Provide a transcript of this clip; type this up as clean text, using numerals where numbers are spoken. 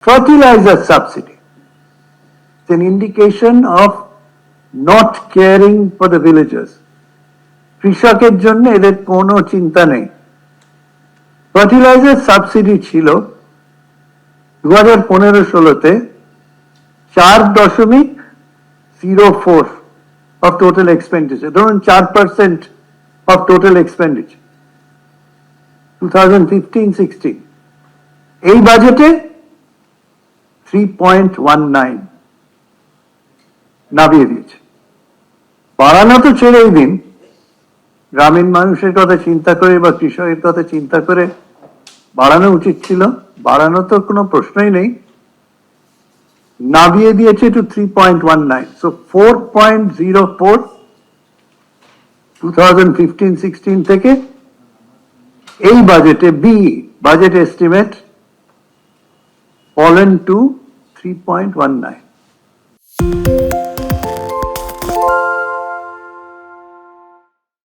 Fertilizer subsidy. It's an indication of not caring for the villagers. কৃষকের জন্য এদের কোনো চিন্তা নেই। ফার্টিলাইজার সাবসিডি ছিল 2015-16-তে 4.04 of total expenditure, ধরুন 4% of total expenditure 2015-16। এই বাজেটে 3.19 নামিয়ে দিয়েছে। বাড়ানো তো ছেড়েই দিন, গ্রামীণ মানুষের কথা চিন্তা করে বা কৃষকের কথা চিন্তা করে বাড়ানো উচিত ছিল, বাড়ানো তো কোনো প্রশ্নই নেই, নামিয়ে দিয়েছে টু 3.19। সো 4.04 2015-16 থেকে এই বাজেটে বাজেট এস্টিমেট fallen to 3.19।